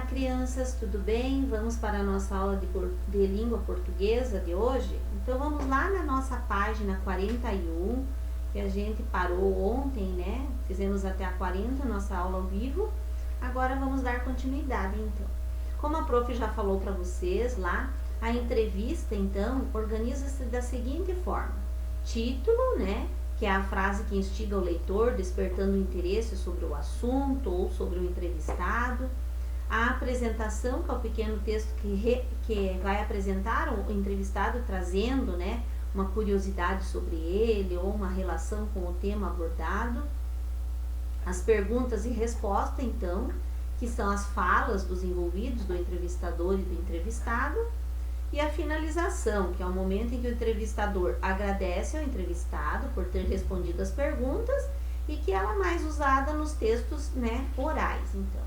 crianças, tudo bem? Vamos para a nossa aula de língua portuguesa de hoje? Então vamos lá na nossa página 41, que a gente parou ontem, né? Fizemos até a 40, nossa aula ao vivo. Agora vamos dar continuidade, então. Como a prof já falou para vocês lá, a entrevista, então, organiza-se da seguinte forma. Título, né? Que é a frase que instiga o leitor, despertando interesse sobre o assunto ou sobre o entrevistado. A apresentação, que é o pequeno texto que vai apresentar o entrevistado, trazendo, né, uma curiosidade sobre ele ou uma relação com o tema abordado. As perguntas e respostas, então, que são as falas dos envolvidos, do entrevistador e do entrevistado. E a finalização, que é o momento em que o entrevistador agradece ao entrevistado por ter respondido as perguntas e que ela é mais usada nos textos, né, orais. Então,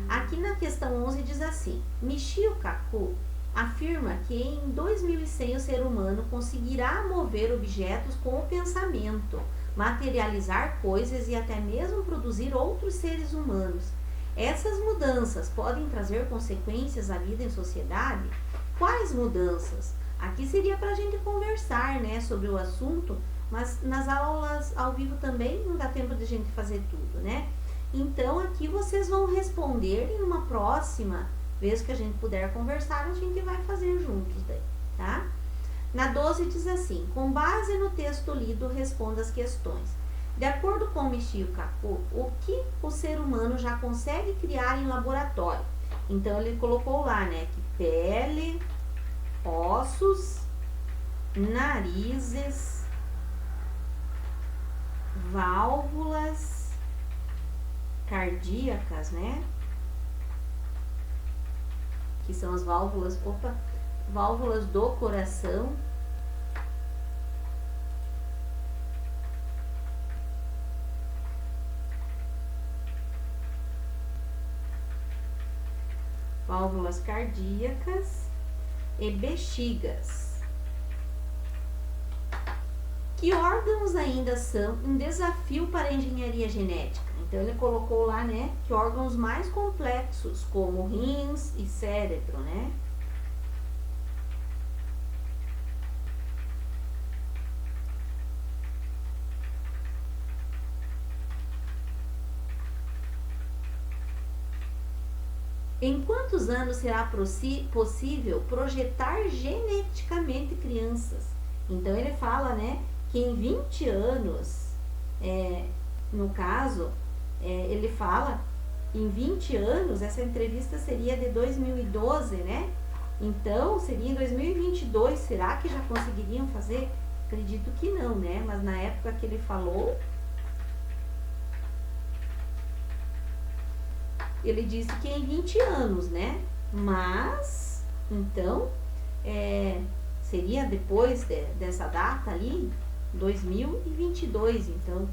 aqui na questão 11 diz assim: Michio Kaku afirma que em 2100 o ser humano conseguirá mover objetos com o pensamento, materializar coisas e até mesmo produzir outros seres humanos. Essas mudanças podem trazer consequências à vida em sociedade? Quais mudanças? Aqui seria para a gente conversar, né, sobre o assunto, mas nas aulas ao vivo também não dá tempo de a gente fazer tudo, né? Então aqui vocês vão responder em uma próxima vez que a gente puder conversar, a gente vai fazer juntos daí, tá? Na 12 diz assim: com base no texto lido, responda as questões. De acordo com Michio Kaku, o que o ser humano já consegue criar em laboratório? Então ele colocou lá, né, que pele, ossos, narizes, válvulas cardíacas, né? Que são as válvulas, válvulas do coração. Válvulas cardíacas e bexigas. Que órgãos ainda são um desafio para a engenharia genética? Então ele colocou lá, né, que órgãos mais complexos, como rins e cérebro, né? Em quantos anos será possível projetar geneticamente crianças? Então ele fala, né, que em 20 anos, no caso, ele fala, em 20 anos, essa entrevista seria de 2012, né? Então, seria em 2022, será que já conseguiriam fazer? Acredito que não, né? Mas na época que ele falou, ele disse que em 20 anos, né? Mas, então, seria depois dessa data ali, 2022, então.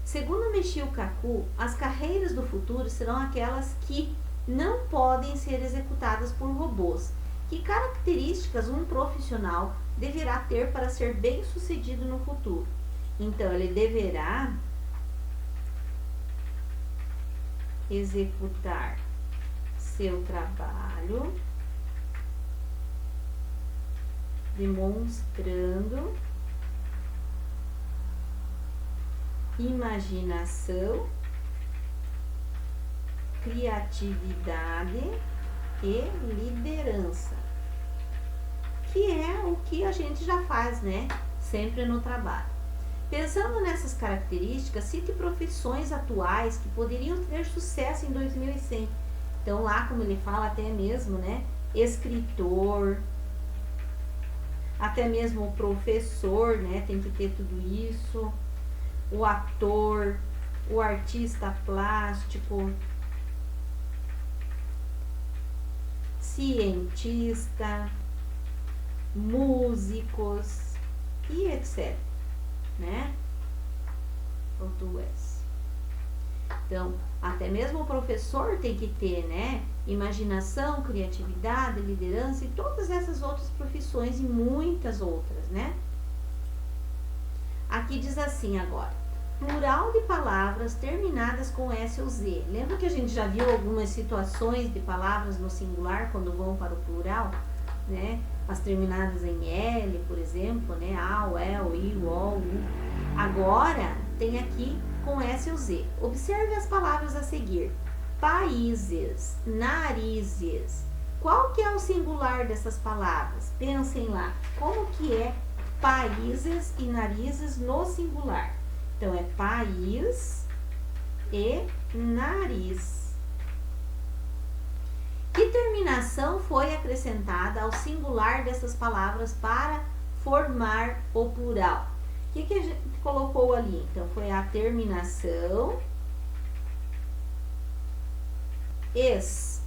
Segundo Michio Kaku, as carreiras do futuro serão aquelas que não podem ser executadas por robôs. Que características um profissional deverá ter para ser bem-sucedido no futuro? Então, ele deverá executar seu trabalho demonstrando imaginação, criatividade e liderança, que é o que a gente já faz, né, sempre no trabalho. Pensando nessas características, cite profissões atuais que poderiam ter sucesso em 2100. Então lá, como ele fala, até mesmo, né, escritor, até mesmo o professor, né, tem que ter tudo isso, o ator, o artista plástico, cientista, músicos e etc, né? Português. Então, até mesmo o professor tem que ter, né, imaginação, criatividade, liderança e todas essas outras profissões e muitas outras, né? Aqui diz assim agora: Plural de palavras terminadas com S ou Z. Lembra que a gente já viu algumas situações de palavras no singular quando vão para o plural, né? As terminadas em L, por exemplo, né? Ao, el, i, o, u. Agora, tem aqui com S ou Z. Observe as palavras a seguir. Países, narizes. Qual que é o singular dessas palavras? Pensem lá. Como que é países e narizes no singular? Então, é país e nariz. Que terminação foi acrescentada ao singular dessas palavras para formar o plural? O que a gente colocou ali? Então, foi a terminação es.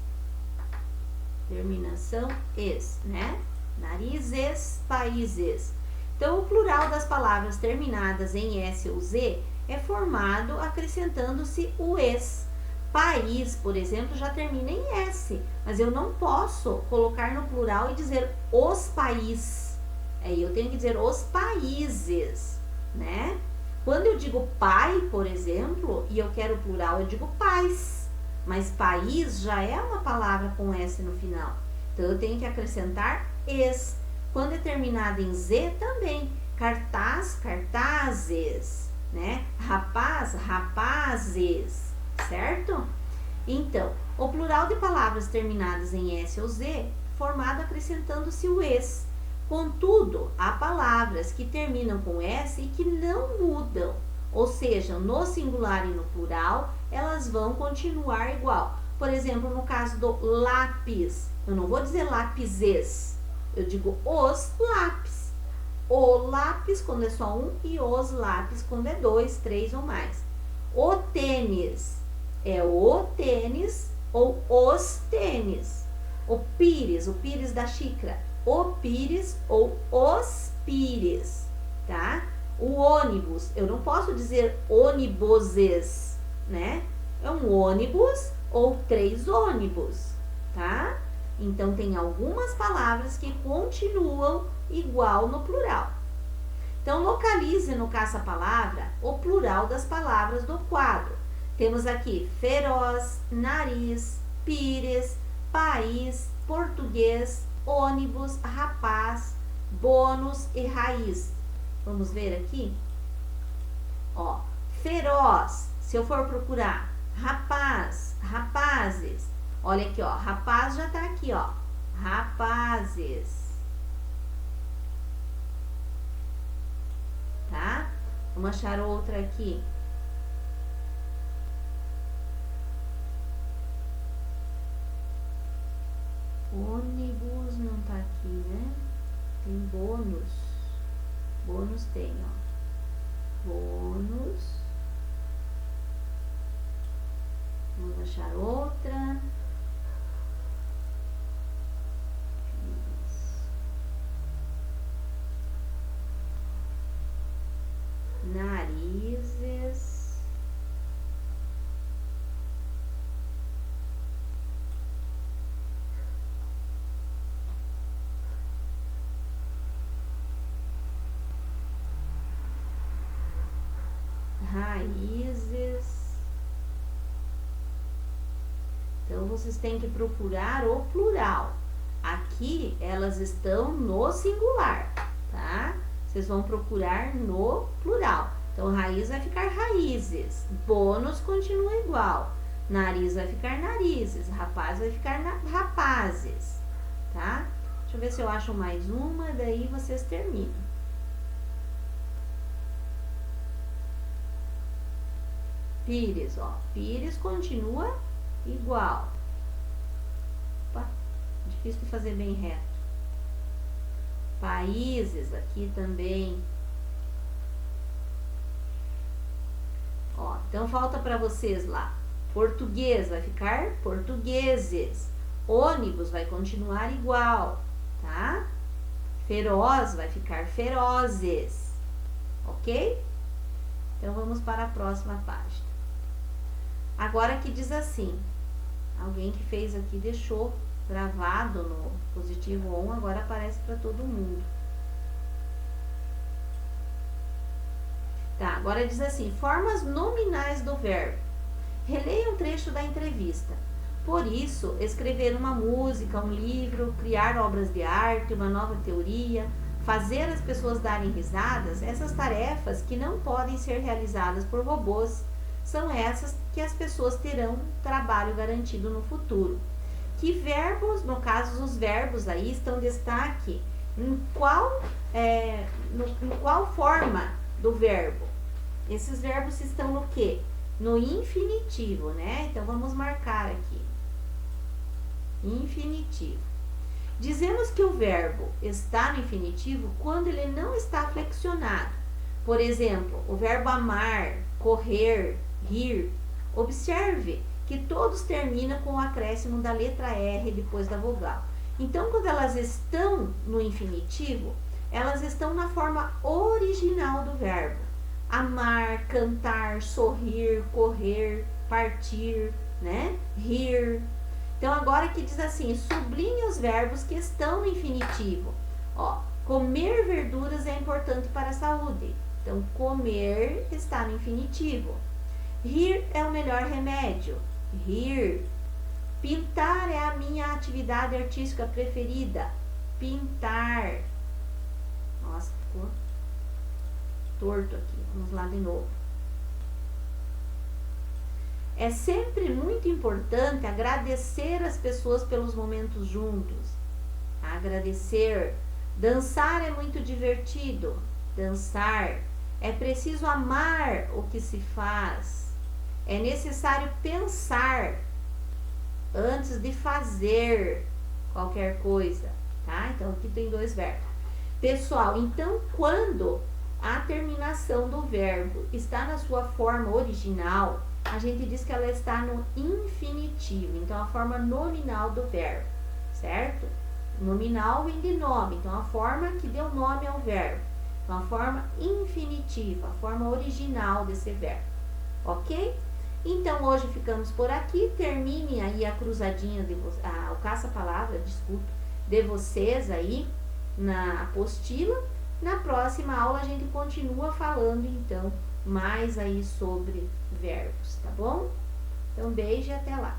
Terminação es, né? Narizes, países. Então, o plural das palavras terminadas em S ou Z é formado acrescentando-se o es. País, por exemplo, já termina em S, mas eu não posso colocar no plural e dizer os países. Aí eu tenho que dizer os países, né? Quando eu digo pai, por exemplo, e eu quero plural, eu digo pais. Mas país já é uma palavra com S no final. Então, eu tenho que acrescentar es. Quando é terminada em Z, também. Cartaz, cartazes, né? Rapaz, rapazes, certo? Então, o plural de palavras terminadas em S ou Z, formado acrescentando-se o es. Contudo, há palavras que terminam com S e que não mudam. Ou seja, no singular e no plural, elas vão continuar igual. Por exemplo, no caso do lápis, eu não vou dizer lápises. Eu digo os lápis. O lápis quando é só um e os lápis quando é dois, três ou mais. O tênis é o tênis ou os tênis. O pires da xícara. O pires ou os pires, tá? O ônibus, eu não posso dizer ônibuses, né? É um ônibus ou 3 ônibus, tá? Então, tem algumas palavras que continuam igual no plural. Então, localize no caça-palavra o plural das palavras do quadro. Temos aqui feroz, nariz, pires, país, português, ônibus, rapaz, bônus e raiz. Vamos ver aqui? Ó, feroz, se eu for procurar rapaz, rapazes, olha aqui, ó, rapaz já tá aqui, ó, rapazes, tá? Vamos achar outra aqui. Ônibus não tá aqui, né? Tem bônus. Bônus tem, ó. Bônus. Vamos achar outra. Narizes. Raízes. Então, vocês têm que procurar o plural. Aqui, elas estão no singular, tá? Vocês vão procurar no plural. Então, raiz vai ficar raízes. Bônus continua igual. Nariz vai ficar narizes. Rapaz vai ficar rapazes, tá? Deixa eu ver se eu acho mais uma, daí vocês terminam. Pires, ó. Pires continua igual. Opa, difícil de fazer bem reto. Países aqui também. Ó, então falta para vocês lá. Português vai ficar portugueses. Ônibus vai continuar igual, tá? Feroz vai ficar ferozes. Ok? Então, vamos para a próxima página. Agora aqui diz assim, alguém que fez aqui deixou gravado no positivo on, agora aparece para todo mundo. Tá, agora diz assim, formas nominais do verbo. Releia um trecho da entrevista. Por isso, escrever uma música, um livro, criar obras de arte, uma nova teoria, fazer as pessoas darem risadas, essas tarefas que não podem ser realizadas por robôs, são essas que as pessoas terão trabalho garantido no futuro. Que verbos, no caso os verbos aí estão destaque em qual forma do verbo. Esses verbos estão no quê? No infinitivo, né? Então vamos marcar aqui. Infinitivo. Dizemos que o verbo está no infinitivo quando ele não está flexionado. Por exemplo, o verbo amar, correr, rir. Observe que todos terminam com o acréscimo da letra R depois da vogal. Então, quando elas estão no infinitivo, elas estão na forma original do verbo. Amar, cantar, sorrir, correr, partir, né? Rir. Então, agora que diz assim, sublinhe os verbos que estão no infinitivo. Ó, comer verduras é importante para a saúde. Então, comer está no infinitivo. Rir é o melhor remédio. Rir. Pintar é a minha atividade artística preferida. Pintar. Nossa, ficou torto aqui. Vamos lá de novo. É sempre muito importante agradecer as pessoas pelos momentos juntos. Agradecer. Dançar é muito divertido. Dançar. É preciso amar o que se faz. É necessário pensar antes de fazer qualquer coisa, tá? Então, aqui tem dois verbos. Pessoal, então, quando a terminação do verbo está na sua forma original, a gente diz que ela está no infinitivo. Então, a forma nominal do verbo, certo? Nominal vem de nome, então a forma que deu nome ao verbo. Então, a forma infinitiva, a forma original desse verbo, ok? Então, hoje ficamos por aqui. Termine aí a cruzadinha, o caça-palavra, desculpa, de vocês aí na apostila. Na próxima aula a gente continua falando, então, mais aí sobre verbos, tá bom? Então, beijo e até lá.